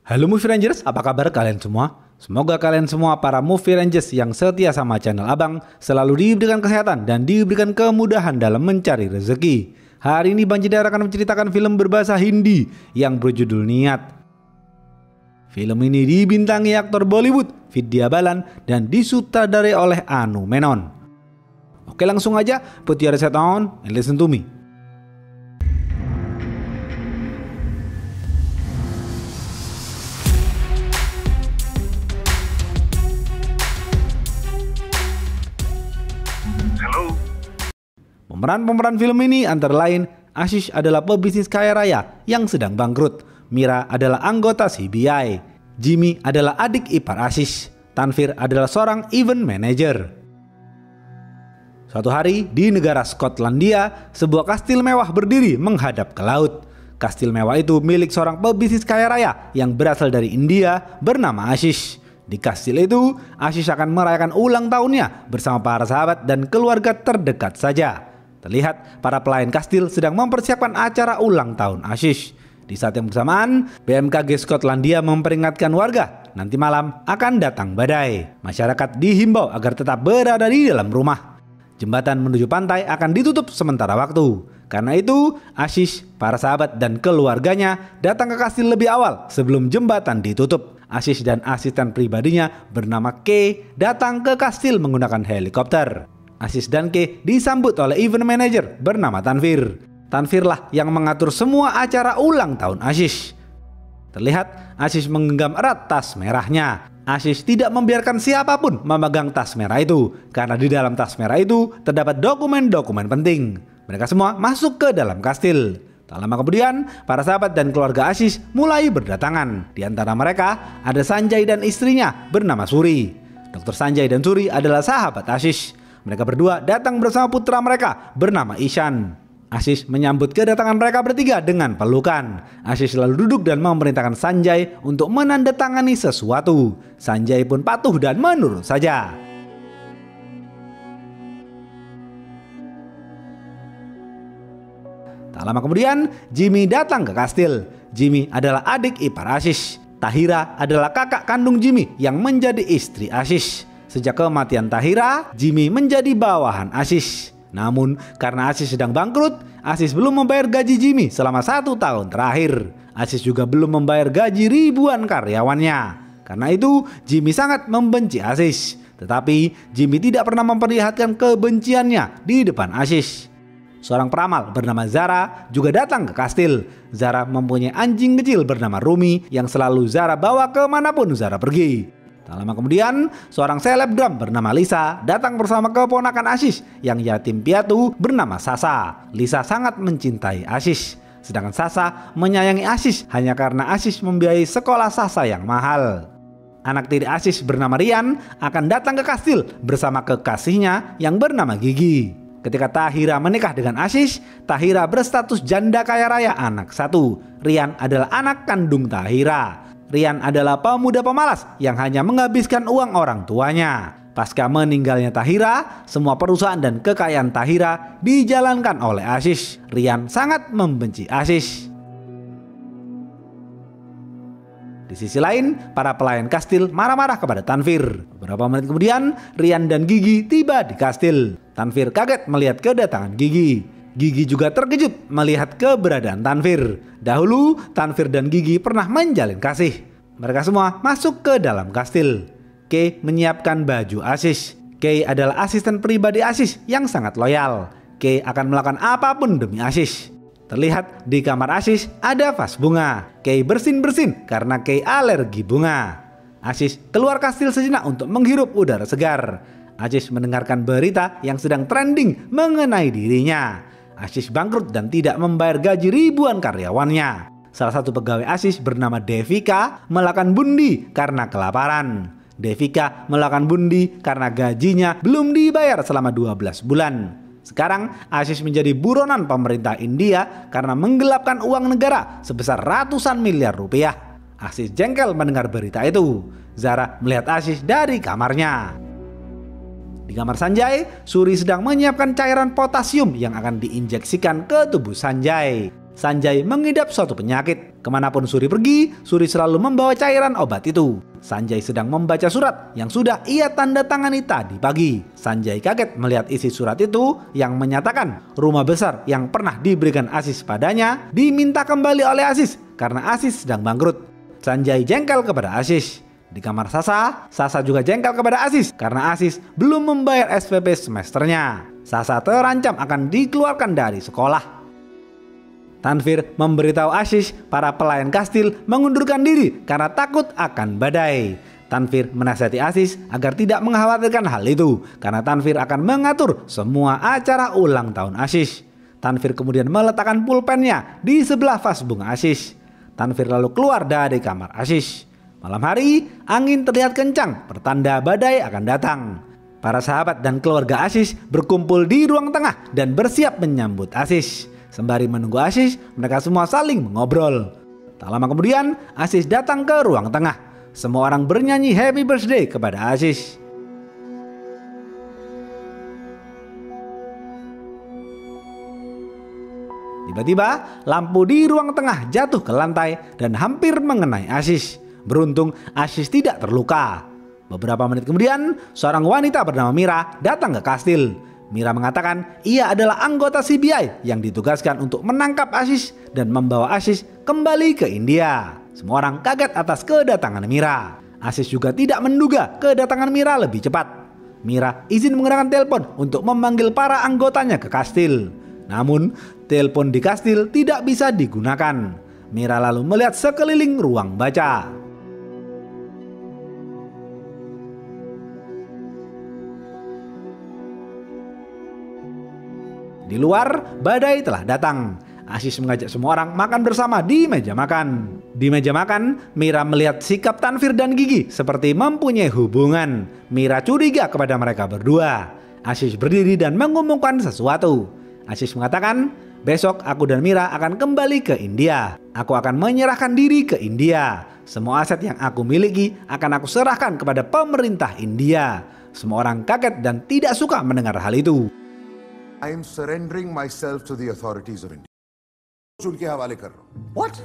Halo Movie Rangers, apa kabar kalian semua? Semoga kalian semua para Movie Rangers yang setia sama channel Abang selalu diberikan kesehatan dan diberikan kemudahan dalam mencari rezeki. Hari ini Bang Jedar akan menceritakan film berbahasa Hindi yang berjudul Niat. Film ini dibintangi aktor Bollywood Vidya Balan dan disutradarai oleh Anu Menon. Oke, langsung aja put your headset on and listen to me. Pemeran film ini antara lain Ashish adalah pebisnis kaya raya yang sedang bangkrut, Mira adalah anggota CBI, Jimmy adalah adik ipar Ashish, Tanvir adalah seorang event manager. Suatu hari di negara Skotlandia, sebuah kastil mewah berdiri menghadap ke laut. Kastil mewah itu milik seorang pebisnis kaya raya yang berasal dari India bernama Ashish. Di kastil itu, Ashish akan merayakan ulang tahunnya bersama para sahabat dan keluarga terdekat saja. Terlihat para pelayan kastil sedang mempersiapkan acara ulang tahun Ashish. Di saat yang bersamaan, BMKG Skotlandia memperingatkan warga nanti malam akan datang badai. Masyarakat dihimbau agar tetap berada di dalam rumah. Jembatan menuju pantai akan ditutup sementara waktu. Karena itu, Ashish, para sahabat dan keluarganya datang ke kastil lebih awal sebelum jembatan ditutup. Ashish dan asisten pribadinya bernama Kay datang ke kastil menggunakan helikopter. Ashish dan Kay disambut oleh event manager bernama Tanvir. Tanvirlah yang mengatur semua acara ulang tahun Ashish. Terlihat Ashish menggenggam erat tas merahnya. Ashish tidak membiarkan siapapun memegang tas merah itu karena di dalam tas merah itu terdapat dokumen-dokumen penting. Mereka semua masuk ke dalam kastil. Tak lama kemudian, para sahabat dan keluarga Ashish mulai berdatangan. Di antara mereka ada Sanjay dan istrinya bernama Suri. Dr. Sanjay dan Suri adalah sahabat Ashish. Mereka berdua datang bersama putra mereka bernama Ishan. Ashish menyambut kedatangan mereka bertiga dengan pelukan. Ashish lalu duduk dan memerintahkan Sanjay untuk menandatangani sesuatu. Sanjay pun patuh dan menurut saja. Tak lama kemudian, Jimmy datang ke kastil. Jimmy adalah adik ipar Ashish. Tahira adalah kakak kandung Jimmy yang menjadi istri Ashish. Sejak kematian Tahira, Jimmy menjadi bawahan Ashish. Namun karena Ashish sedang bangkrut, Ashish belum membayar gaji Jimmy selama 1 tahun terakhir. Ashish juga belum membayar gaji ribuan karyawannya. Karena itu Jimmy sangat membenci Ashish. Tetapi Jimmy tidak pernah memperlihatkan kebenciannya di depan Ashish. Seorang peramal bernama Zara juga datang ke kastil. Zara mempunyai anjing kecil bernama Rumi yang selalu Zara bawa kemanapun Zara pergi. Tak lama kemudian, seorang selebgram bernama Lisa datang bersama keponakan Ashish yang yatim piatu bernama Sasa. Lisa sangat mencintai Ashish, sedangkan Sasa menyayangi Ashish hanya karena Ashish membiayai sekolah Sasa yang mahal. Anak tiri Ashish bernama Rian akan datang ke kastil bersama kekasihnya yang bernama Gigi. Ketika Tahira menikah dengan Ashish, Tahira berstatus janda kaya raya anak satu. Rian adalah anak kandung Tahira. Rian adalah pemuda pemalas yang hanya menghabiskan uang orang tuanya. Pasca meninggalnya Tahira, semua perusahaan dan kekayaan Tahira dijalankan oleh Ashish. Rian sangat membenci Ashish. Di sisi lain, para pelayan kastil marah-marah kepada Tanvir. Beberapa menit kemudian, Rian dan Gigi tiba di kastil. Tanvir kaget melihat kedatangan Gigi. Gigi juga terkejut melihat keberadaan Tanvir. Dahulu, Tanvir dan Gigi pernah menjalin kasih. Mereka semua masuk ke dalam kastil. Kay menyiapkan baju Ashish. Kay adalah asisten pribadi Ashish yang sangat loyal. Kay akan melakukan apapun demi Ashish. Terlihat di kamar Ashish ada vas bunga. Kay bersin-bersin karena Kay alergi bunga. Ashish keluar kastil sejenak untuk menghirup udara segar. Ashish mendengarkan berita yang sedang trending mengenai dirinya. Ashish bangkrut dan tidak membayar gaji ribuan karyawannya. Salah satu pegawai Ashish bernama Devika melakukan bundi karena kelaparan. Devika melakukan bundi karena gajinya belum dibayar selama 12 bulan. Sekarang Ashish menjadi buronan pemerintah India karena menggelapkan uang negara sebesar ratusan miliar rupiah. Ashish jengkel mendengar berita itu. Zara melihat Ashish dari kamarnya. Di kamar Sanjay, Suri sedang menyiapkan cairan potasium yang akan diinjeksikan ke tubuh Sanjay. Sanjay mengidap suatu penyakit. Kemanapun Suri pergi, Suri selalu membawa cairan obat itu. Sanjay sedang membaca surat yang sudah ia tanda tangani tadi pagi. Sanjay kaget melihat isi surat itu yang menyatakan rumah besar yang pernah diberikan Asis padanya diminta kembali oleh Asis karena Asis sedang bangkrut. Sanjay jengkel kepada Asis. Di kamar Sasa, Sasa juga jengkel kepada Asis karena Asis belum membayar SPP semesternya. Sasa terancam akan dikeluarkan dari sekolah. Tanvir memberitahu Asis para pelayan kastil mengundurkan diri karena takut akan badai. Tanvir menasihati Asis agar tidak mengkhawatirkan hal itu karena Tanvir akan mengatur semua acara ulang tahun Asis. Tanvir kemudian meletakkan pulpennya di sebelah vas bunga Asis. Tanvir lalu keluar dari kamar Asis. Malam hari, angin terlihat kencang, pertanda badai akan datang. Para sahabat dan keluarga Asis berkumpul di ruang tengah dan bersiap menyambut Asis. Sembari menunggu Asis, mereka semua saling mengobrol. Tak lama kemudian, Asis datang ke ruang tengah. Semua orang bernyanyi happy birthday kepada Asis. Tiba-tiba, lampu di ruang tengah jatuh ke lantai dan hampir mengenai Asis. Beruntung, Asis tidak terluka. Beberapa menit kemudian, seorang wanita bernama Mira datang ke kastil. Mira mengatakan ia adalah anggota CBI yang ditugaskan untuk menangkap Asis dan membawa Asis kembali ke India. Semua orang kaget atas kedatangan Mira. Asis juga tidak menduga kedatangan Mira lebih cepat. Mira izin menggunakan telepon untuk memanggil para anggotanya ke kastil. Namun, telepon di kastil tidak bisa digunakan. Mira lalu melihat sekeliling ruang baca. Di luar, badai telah datang. Asis mengajak semua orang makan bersama di meja makan. Di meja makan, Mira melihat sikap Tanvir dan Gigi seperti mempunyai hubungan. Mira curiga kepada mereka berdua. Asis berdiri dan mengumumkan sesuatu. Asis mengatakan, besok aku dan Mira akan kembali ke India. Aku akan menyerahkan diri ke India. Semua aset yang aku miliki akan aku serahkan kepada pemerintah India. Semua orang kaget dan tidak suka mendengar hal itu. I am surrendering myself to the authorities of India. उनके हवाले कर रहा हूं. What?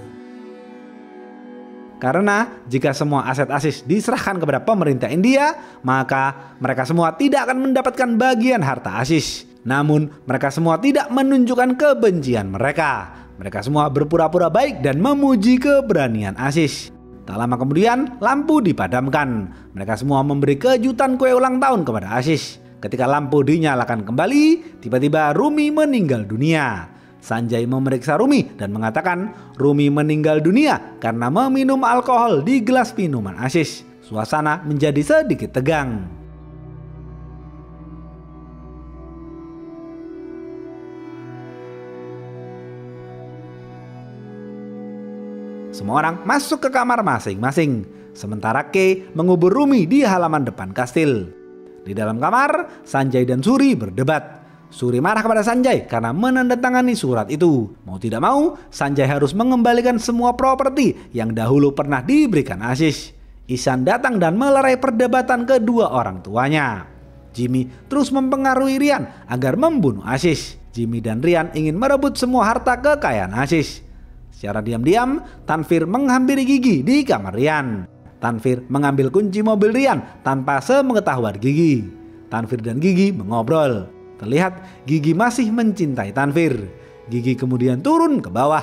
Karena jika semua aset Asis diserahkan kepada pemerintah India, maka mereka semua tidak akan mendapatkan bagian harta Asis. Namun mereka semua tidak menunjukkan kebencian mereka. Mereka semua berpura-pura baik dan memuji keberanian Asis. Tak lama kemudian lampu dipadamkan. Mereka semua memberi kejutan kue ulang tahun kepada Asis. Ketika lampu dinyalakan kembali, tiba-tiba Rumi meninggal dunia. Sanjay memeriksa Rumi dan mengatakan Rumi meninggal dunia karena meminum alkohol di gelas minuman Asis. Suasana menjadi sedikit tegang. Semua orang masuk ke kamar masing-masing. Sementara Kay mengubur Rumi di halaman depan kastil. Di dalam kamar, Sanjay dan Suri berdebat. Suri marah kepada Sanjay karena menandatangani surat itu. Mau tidak mau, Sanjay harus mengembalikan semua properti yang dahulu pernah diberikan Asis. Ishan datang dan melerai perdebatan kedua orang tuanya. Jimmy terus mempengaruhi Rian agar membunuh Asis. Jimmy dan Rian ingin merebut semua harta kekayaan Asis. Secara diam-diam, Tanvir menghampiri Gigi di kamar Rian. Tanvir mengambil kunci mobil Rian tanpa sepengetahuan Gigi. Tanvir dan Gigi mengobrol. Terlihat Gigi masih mencintai Tanvir. Gigi kemudian turun ke bawah.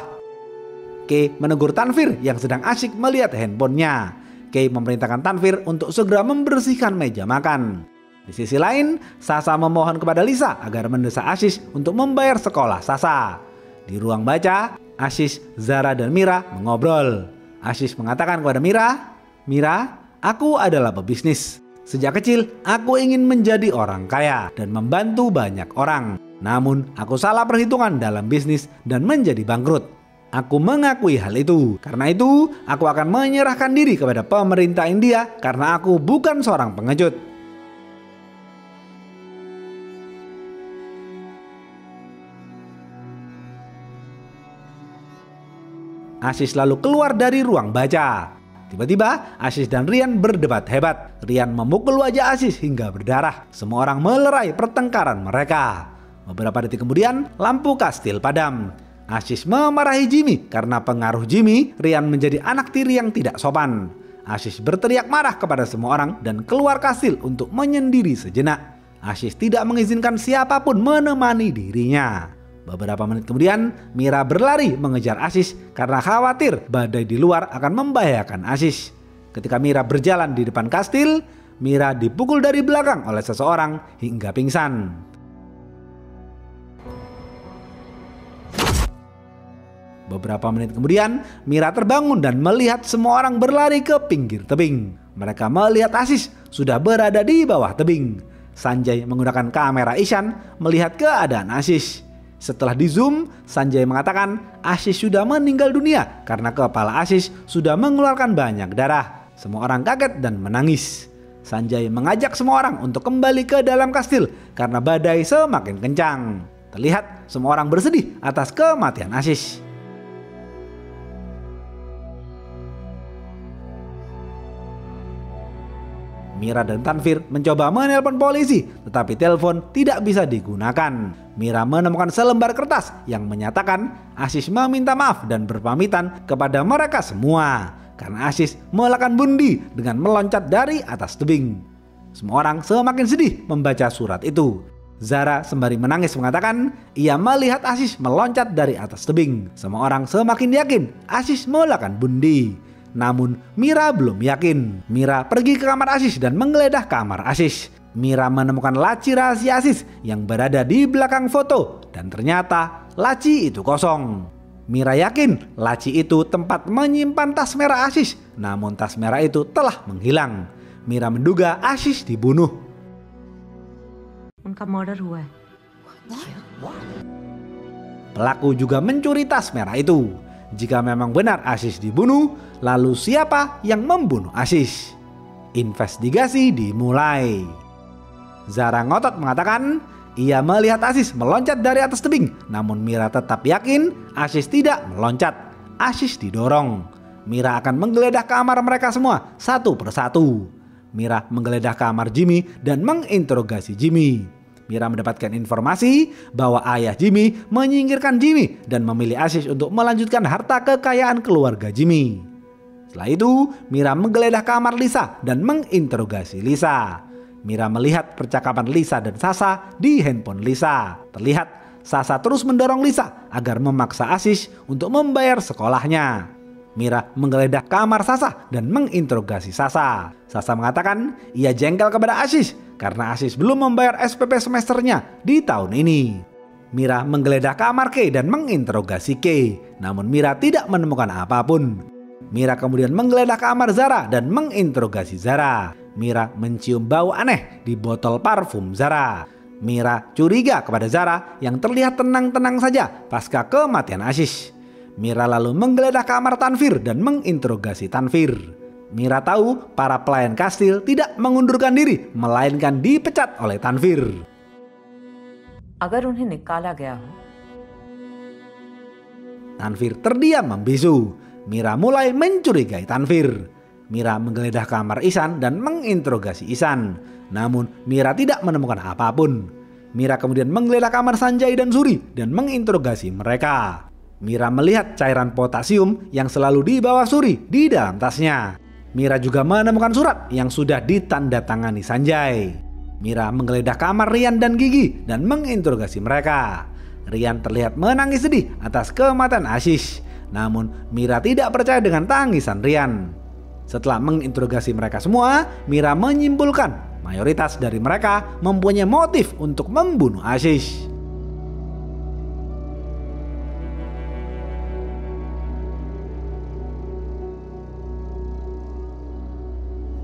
Kay menegur Tanvir yang sedang asyik melihat handphonenya. Kay memerintahkan Tanvir untuk segera membersihkan meja makan. Di sisi lain, Sasa memohon kepada Lisa agar mendesak Asis untuk membayar sekolah Sasa. Di ruang baca, Asis, Zara, dan Mira mengobrol. Asis mengatakan kepada Mira, "Mira, aku adalah pebisnis. Sejak kecil, aku ingin menjadi orang kaya dan membantu banyak orang. Namun, aku salah perhitungan dalam bisnis dan menjadi bangkrut. Aku mengakui hal itu. Karena itu, aku akan menyerahkan diri kepada pemerintah India karena aku bukan seorang pengecut." Asis lalu keluar dari ruang baca. Tiba-tiba Asis dan Rian berdebat hebat. Rian memukul wajah Asis hingga berdarah. Semua orang melerai pertengkaran mereka. Beberapa detik kemudian lampu kastil padam. Aziz memarahi Jimmy karena pengaruh Jimmy, Ryan menjadi anak tiri yang tidak sopan. Aziz berteriak marah kepada semua orang dan keluar kastil untuk menyendiri sejenak. Aziz tidak mengizinkan siapapun menemani dirinya. Beberapa menit kemudian, Mira berlari mengejar Aziz karena khawatir badai di luar akan membahayakan Aziz. Ketika Mira berjalan di depan kastil, Mira dipukul dari belakang oleh seseorang hingga pingsan. Beberapa menit kemudian, Mira terbangun dan melihat semua orang berlari ke pinggir tebing. Mereka melihat Aziz sudah berada di bawah tebing. Sanjay menggunakan kamera Ishan melihat keadaan Aziz. Setelah di zoom, Sanjay mengatakan Aziz sudah meninggal dunia karena kepala Aziz sudah mengeluarkan banyak darah. Semua orang kaget dan menangis. Sanjay mengajak semua orang untuk kembali ke dalam kastil karena badai semakin kencang. Terlihat semua orang bersedih atas kematian Aziz. Mira dan Tanvir mencoba menelpon polisi, tetapi telepon tidak bisa digunakan. Mira menemukan selembar kertas yang menyatakan Aziz meminta maaf dan berpamitan kepada mereka semua karena Aziz melakukan bunuh dengan meloncat dari atas tebing. Semua orang semakin sedih membaca surat itu. Zara sembari menangis mengatakan ia melihat Aziz meloncat dari atas tebing. Semua orang semakin yakin Aziz melakukan bunuh. Namun Mira belum yakin. Mira pergi ke kamar Aziz dan menggeledah kamar Aziz. Mira menemukan laci rahasia Aziz yang berada di belakang foto dan ternyata laci itu kosong. Mira yakin laci itu tempat menyimpan tas merah Aziz, namun tas merah itu telah menghilang. Mira menduga Aziz dibunuh. उनका मर्डर हुआ है। Pelaku juga mencuri tas merah itu. Jika memang benar Aziz dibunuh, lalu siapa yang membunuh Aziz? Investigasi dimulai. Zara ngotot mengatakan ia melihat Aziz meloncat dari atas tebing, namun Mira tetap yakin Aziz tidak meloncat. Aziz didorong. Mira akan menggeledah kamar mereka semua satu persatu. Mira menggeledah kamar Jimmy dan menginterogasi Jimmy. Mira mendapatkan informasi bahwa ayah Jimmy menyingkirkan Jimmy dan memilih Aziz untuk melanjutkan harta kekayaan keluarga Jimmy. Setelah itu, Mira menggeledah kamar Lisa dan menginterogasi Lisa. Mira melihat percakapan Lisa dan Sasha di handphone Lisa. Terlihat Sasha terus mendorong Lisa agar memaksa Aziz untuk membayar sekolahnya. Mira menggeledah kamar Sasha dan menginterogasi Sasha. Sasha mengatakan ia jengkel kepada Aziz karena Aziz belum membayar SPP semesternya di tahun ini. Mira menggeledah kamar Kay dan menginterogasi Kay, namun Mira tidak menemukan apapun. Mira kemudian menggeledah kamar Zara dan menginterogasi Zara. Mira mencium bau aneh di botol parfum Zara. Mira curiga kepada Zara yang terlihat tenang-tenang saja pasca kematian Aziz. Mira lalu menggeledah kamar Tanvir dan menginterogasi Tanvir. Mira tahu para pelayan kastil tidak mengundurkan diri, melainkan dipecat oleh Tanvir. अगर उन्हें निकाला गया हो। Tanvir terdiam membisu. Mira mulai mencurigai Tanvir. Mira menggeledah kamar Ihsan dan menginterogasi Ihsan. Namun Mira tidak menemukan apapun. Mira kemudian menggeledah kamar Sanjay dan Suri dan menginterogasi mereka. Mira melihat cairan potasium yang selalu dibawa Suri di dalam tasnya. Mira juga menemukan surat yang sudah ditandatangani Sanjay. Mira menggeledah kamar Ryan dan Gigi dan menginterogasi mereka. Ryan terlihat menangis sedih atas kematian Aziz. Namun Mira tidak percaya dengan tangisan Ryan. Setelah menginterogasi mereka semua, Mira menyimpulkan mayoritas dari mereka mempunyai motif untuk membunuh Aziz.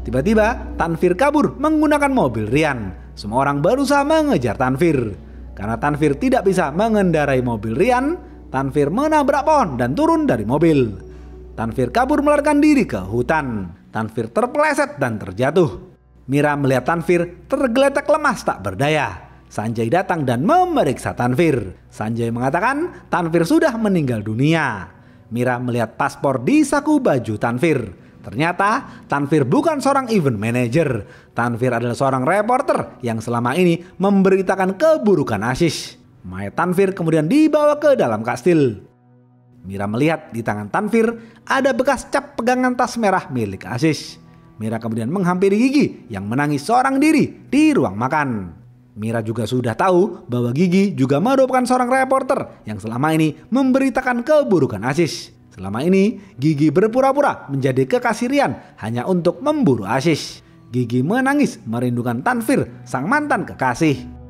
Tiba-tiba Tanvir kabur menggunakan mobil Ryan. Semua orang berusaha mengejar Tanvir. Karena Tanvir tidak bisa mengendarai mobil Ryan, Tanvir menabrak pohon dan turun dari mobil. Tanvir kabur melarikan diri ke hutan. Tanvir terpeleset dan terjatuh. Mira melihat Tanvir tergeletak lemas tak berdaya. Sanjay datang dan memeriksa Tanvir. Sanjay mengatakan Tanvir sudah meninggal dunia. Mira melihat paspor di saku baju Tanvir. Ternyata Tanvir bukan seorang event manager. Tanvir adalah seorang reporter yang selama ini memberitakan keburukan Aziz. Mayat Tanvir kemudian dibawa ke dalam kastil. Mira melihat di tangan Tanvir ada bekas cap pegangan tas merah milik Aziz. Mira kemudian menghampiri Gigi yang menangis seorang diri di ruang makan. Mira juga sudah tahu bahwa Gigi juga merupakan seorang reporter yang selama ini memberitakan keburukan Aziz. Selama ini Gigi berpura-pura menjadi kekasih Rian hanya untuk memburu Aziz. Gigi menangis merindukan Tanvir, sang mantan kekasih.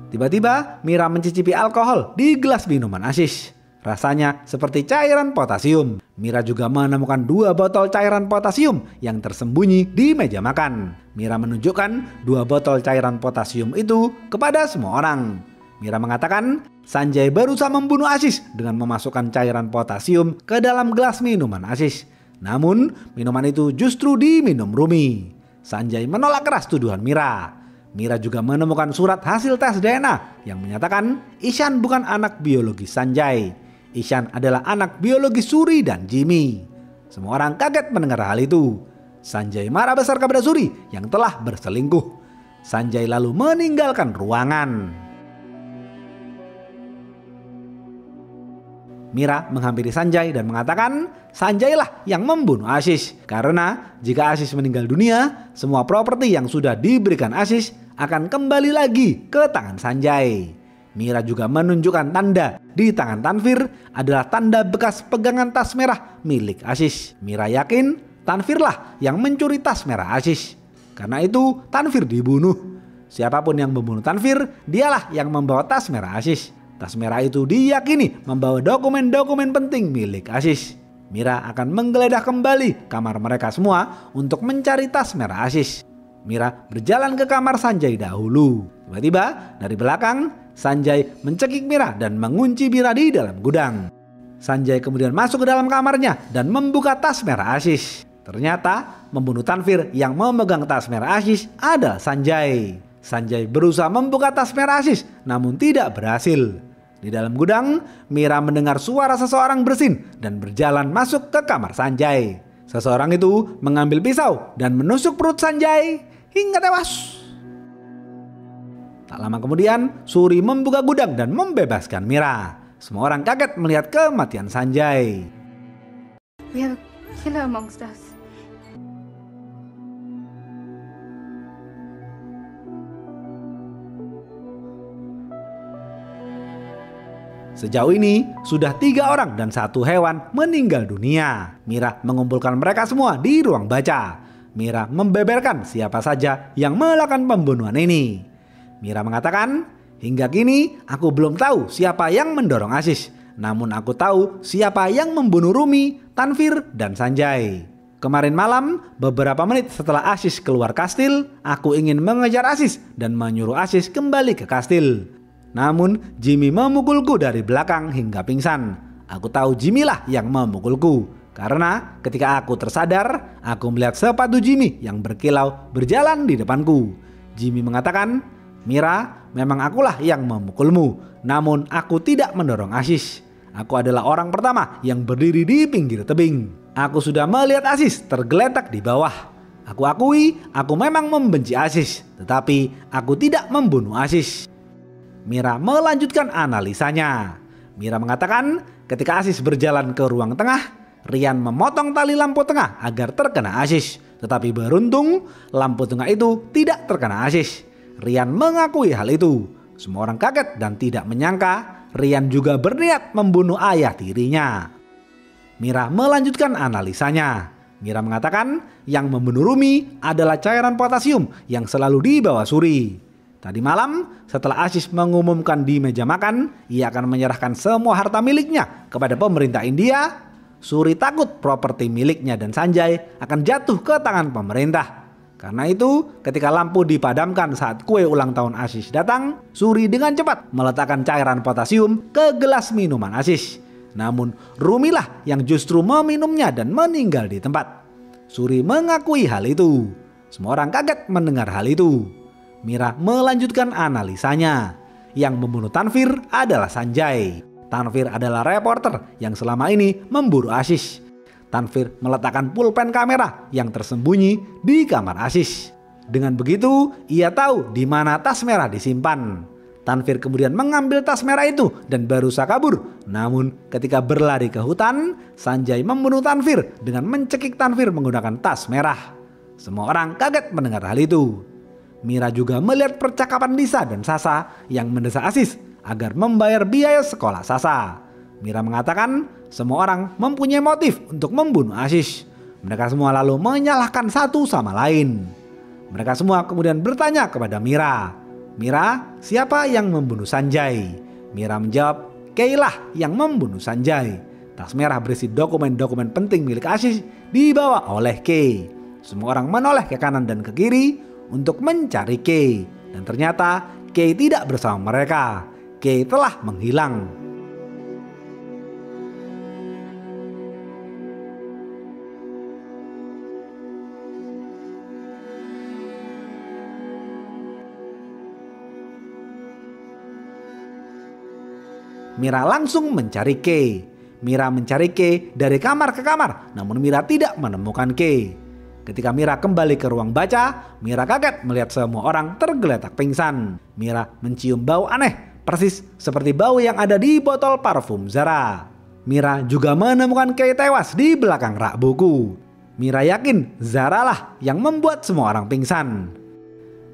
Tiba-tiba Mira mencicipi alkohol di gelas minuman Aziz. Rasanya seperti cairan potasium. Mira juga menemukan 2 botol cairan potasium yang tersembunyi di meja makan. Mira menunjukkan 2 botol cairan potasium itu kepada semua orang. Mira mengatakan Sanjay berusaha membunuh Aziz dengan memasukkan cairan potasium ke dalam gelas minuman Aziz. Namun minuman itu justru diminum Rumi. Sanjay menolak keras tuduhan Mira. Mira juga menemukan surat hasil tes DNA yang menyatakan Ishan bukan anak biologis Sanjay. Ishan adalah anak biologis Suri dan Jimmy. Semua orang kaget mendengar hal itu. Sanjay marah besar kepada Suri yang telah berselingkuh. Sanjay lalu meninggalkan ruangan. Mira menghampiri Sanjay dan mengatakan Sanjay lah yang membunuh Aziz. Karena jika Aziz meninggal dunia, semua properti yang sudah diberikan Aziz akan kembali lagi ke tangan Sanjay. Mira juga menunjukkan tanda di tangan Tanvir adalah tanda bekas pegangan tas merah milik Aziz. Mira yakin Tanvir lah yang mencuri tas merah Aziz. Karena itu Tanvir dibunuh. Siapapun yang membunuh Tanvir, dialah yang membawa tas merah Aziz. Tas merah itu diyakini membawa dokumen-dokumen penting milik Aziz. Mira akan menggeledah kembali kamar mereka semua untuk mencari tas merah Aziz. Mira berjalan ke kamar Sanjay dahulu. Tiba-tiba dari belakang Sanjay mencekik Mira dan mengunci Mira di dalam gudang. Sanjay kemudian masuk ke dalam kamarnya dan membuka tas merah Aziz. Ternyata membunuh Tanvir yang memegang tas merah Aziz adalah Sanjay. Sanjay berusaha membuka tas merah Aziz namun tidak berhasil. Di dalam gudang, Mira mendengar suara seseorang bersin dan berjalan masuk ke kamar Sanjay. Seseorang itu mengambil pisau dan menusuk perut Sanjay hingga tewas. Tak lama kemudian, Suri membuka gudang dan membebaskan Mira. Semua orang kaget melihat kematian Sanjay. We have a killer amongst us. Sejauh ini sudah 3 orang dan 1 hewan meninggal dunia. Mira mengumpulkan mereka semua di ruang baca. Mira membeberkan siapa saja yang melakukan pembunuhan ini. Mira mengatakan, hingga kini aku belum tahu siapa yang mendorong Aziz. Namun aku tahu siapa yang membunuh Rumi, Tanvir, dan Sanjay. Kemarin malam, beberapa menit setelah Aziz keluar kastil, aku ingin mengejar Aziz dan menyuruh Aziz kembali ke kastil. Namun Jimmy memukulku dari belakang hingga pingsan. Aku tahu Jimmy lah yang memukulku. Karena ketika aku tersadar, aku melihat sepatu Jimmy yang berkilau berjalan di depanku. Jimmy mengatakan, Mira, memang akulah yang memukulmu. Namun aku tidak mendorong Aziz. Aku adalah orang pertama yang berdiri di pinggir tebing. Aku sudah melihat Aziz tergeletak di bawah. Aku akui aku memang membenci Aziz. Tetapi aku tidak membunuh Aziz. Mira melanjutkan analisanya. Mira mengatakan ketika Aziz berjalan ke ruang tengah, Rian memotong tali lampu tengah agar terkena Aziz. Tetapi beruntung lampu tengah itu tidak terkena Aziz. Rian mengakui hal itu. Semua orang kaget dan tidak menyangka Rian juga berniat membunuh ayah tirinya. Mira melanjutkan analisanya. Mira mengatakan yang membunuh Rumi adalah cairan potasium yang selalu dibawa Suri. Tadi malam, setelah Aziz mengumumkan di meja makan, ia akan menyerahkan semua harta miliknya kepada pemerintah India. Suri takut properti miliknya dan Sanjay akan jatuh ke tangan pemerintah. Karena itu, ketika lampu dipadamkan saat kue ulang tahun Aziz datang, Suri dengan cepat meletakkan cairan potasium ke gelas minuman Aziz. Namun, Rumilah yang justru meminumnya dan meninggal di tempat. Suri mengakui hal itu. Semua orang kaget mendengar hal itu. Mira melanjutkan analisanya. Yang membunuh Tanvir adalah Sanjay. Tanvir adalah reporter yang selama ini memburu Aziz. Tanvir meletakkan pulpen kamera yang tersembunyi di kamar Aziz. Dengan begitu, ia tahu di mana tas merah disimpan. Tanvir kemudian mengambil tas merah itu dan berusaha kabur. Namun ketika berlari ke hutan, Sanjay membunuh Tanvir dengan mencekik Tanvir menggunakan tas merah. Semua orang kaget mendengar hal itu. Mira juga melihat percakapan Lisa dan Sasa yang mendesak Aziz agar membayar biaya sekolah Sasa. Mira mengatakan semua orang mempunyai motif untuk membunuh Aziz. Mereka semua lalu menyalahkan satu sama lain. Mereka semua kemudian bertanya kepada Mira, "Mira, siapa yang membunuh Sanjay?" Mira menjawab, "Keilah yang membunuh Sanjay." Tas merah berisi dokumen-dokumen penting milik Aziz dibawa oleh Kei. Semua orang menoleh ke kanan dan ke kiri untuk mencari Kei. Dan ternyata Kei tidak bersama mereka. Kei telah menghilang. Mira langsung mencari Kei. Mira mencari Kei dari kamar ke kamar, namun Mira tidak menemukan Kei. Ketika Mira kembali ke ruang baca, Mira kaget melihat semua orang tergeletak pingsan. Mira mencium bau aneh, persis seperti bau yang ada di botol parfum Zara. Mira juga menemukan Kei tewas di belakang rak buku. Mira yakin Zara lah yang membuat semua orang pingsan.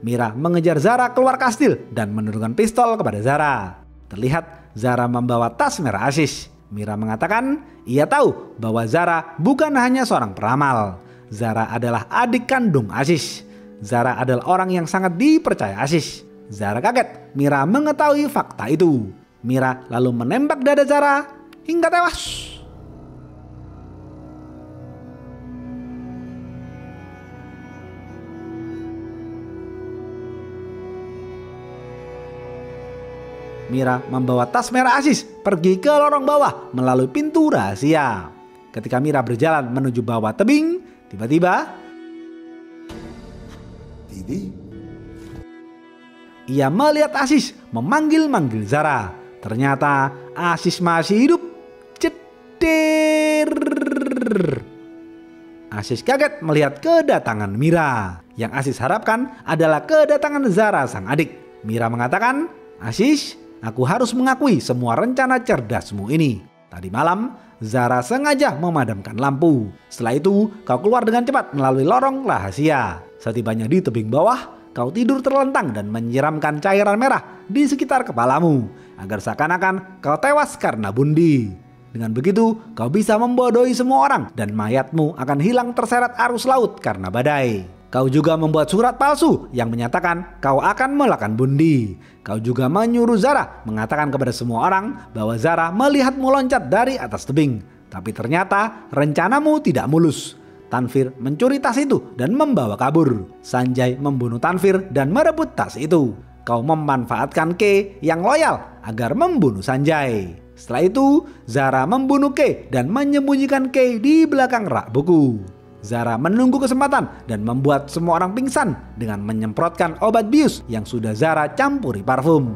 Mira mengejar Zara keluar kastil dan menurunkan pistol kepada Zara. Terlihat Zara membawa tas merah Aziz. Mira mengatakan ia tahu bahwa Zara bukan hanya seorang peramal. Zara adalah adik kandung Aziz. Zara adalah orang yang sangat dipercaya Aziz. Zara kaget Mira mengetahui fakta itu. Mira lalu menembak dada Zara hingga tewas. Mira membawa tas merah Aziz pergi ke lorong bawah melalui pintu rahasia. Ketika Mira berjalan menuju bawah tebing, tiba-tiba ia melihat Aziz memanggil-manggil Zara. Ternyata Aziz masih hidup. Cetir. Aziz kaget melihat kedatangan Mira. Yang Aziz harapkan adalah kedatangan Zara sang adik. Mira mengatakan, "Aziz, aku harus mengakui semua rencana cerdasmu ini. Tadi malam, Zara sengaja memadamkan lampu. Setelah itu, kau keluar dengan cepat melalui lorong rahasia. Setibanya di tebing bawah, kau tidur terlentang dan menyiramkan cairan merah di sekitar kepalamu, agar seakan-akan kau tewas karena bundi. Dengan begitu, kau bisa membodohi semua orang dan mayatmu akan hilang terseret arus laut karena badai. Kau juga membuat surat palsu yang menyatakan kau akan melakukan bundi. Kau juga menyuruh Zara mengatakan kepada semua orang bahwa Zara melihatmu loncat dari atas tebing. Tapi ternyata rencanamu tidak mulus. Tanvir mencuri tas itu dan membawa kabur. Sanjay membunuh Tanvir dan merebut tas itu. Kau memanfaatkan Kei yang loyal agar membunuh Sanjay. Setelah itu, Zara membunuh Kei dan menyembunyikan Kei di belakang rak buku. Zara menunggu kesempatan dan membuat semua orang pingsan dengan menyemprotkan obat bius yang sudah Zara campuri parfum.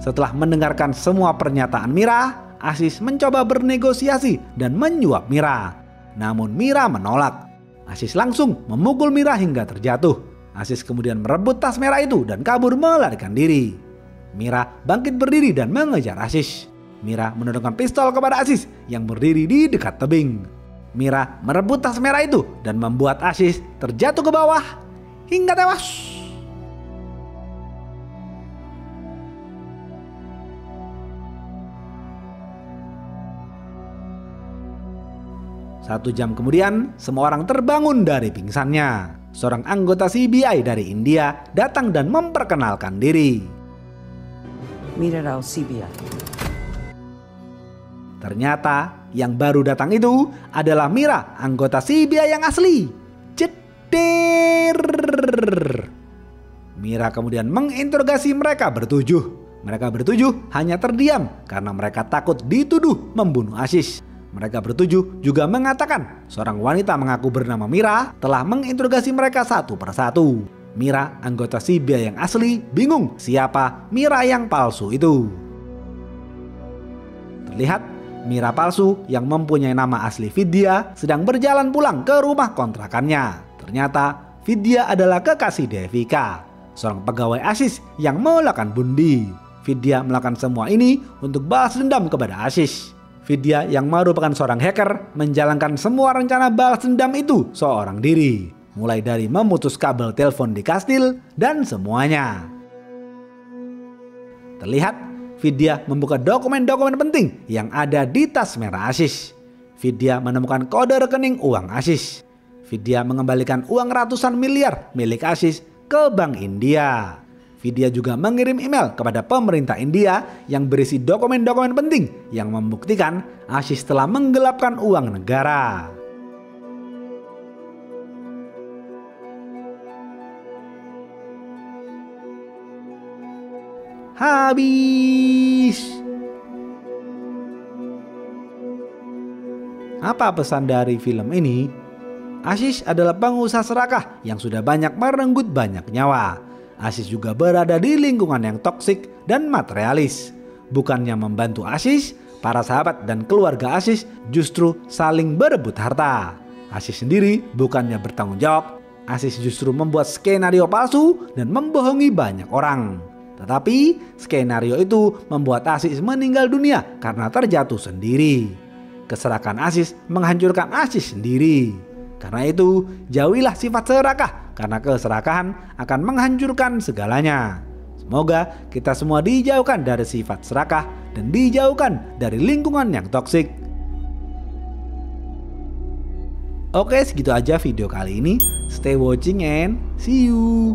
Setelah mendengarkan semua pernyataan Mira, Aziz mencoba bernegosiasi dan menyuap Mira. Namun Mira menolak. Aziz langsung memukul Mira hingga terjatuh. Aziz kemudian merebut tas merah itu dan kabur melarikan diri. Mira bangkit berdiri dan mengejar Aziz. Mira menodongkan pistol kepada Aziz yang berdiri di dekat tebing. Mira merebut tas merah itu dan membuat Aziz terjatuh ke bawah hingga tewas. 1 jam kemudian, semua orang terbangun dari pingsannya. Seorang anggota CBI dari India datang dan memperkenalkan diri. Mira Rao, CBI. Ternyata yang baru datang itu adalah Mira, anggota CBI yang asli. Cetir. Mira kemudian menginterogasi mereka bertujuh. Mereka bertujuh hanya terdiam karena mereka takut dituduh membunuh Aziz. Mereka bertujuh juga mengatakan seorang wanita mengaku bernama Mira telah menginterogasi mereka satu persatu. Mira, anggota FBI yang asli, bingung siapa Mira yang palsu itu. Terlihat Mira palsu yang mempunyai nama asli Vidya sedang berjalan pulang ke rumah kontrakannya. Ternyata Vidya adalah kekasih Devika, seorang pegawai ASIS yang melakukan bundi. Vidya melakukan semua ini untuk balas dendam kepada ASIS. Vidya yang merupakan seorang hacker menjalankan semua rencana balas dendam itu seorang diri. Mulai dari memutus kabel telepon di kastil dan semuanya. Terlihat Vidya membuka dokumen-dokumen penting yang ada di tas merah ASIS. Vidya menemukan kode rekening uang ASIS. Vidya mengembalikan uang ratusan miliar milik ASIS ke Bank India. Vidya juga mengirim email kepada pemerintah India yang berisi dokumen-dokumen penting yang membuktikan ASIS telah menggelapkan uang negara. Habis. Apa pesan dari film ini? ASIS adalah pengusaha serakah yang sudah banyak merenggut banyak nyawa. ASIS juga berada di lingkungan yang toksik dan materialis. Bukannya membantu ASIS, para sahabat dan keluarga ASIS justru saling berebut harta. ASIS sendiri bukannya bertanggung jawab. ASIS justru membuat skenario palsu dan membohongi banyak orang. Tetapi skenario itu membuat ASIS meninggal dunia karena terjatuh sendiri. Keserakahan ASIS menghancurkan ASIS sendiri. Karena itu, jauhilah sifat serakah karena keserakahan akan menghancurkan segalanya. Semoga kita semua dijauhkan dari sifat serakah dan dijauhkan dari lingkungan yang toksik. Oke, segitu aja video kali ini. Stay watching and see you.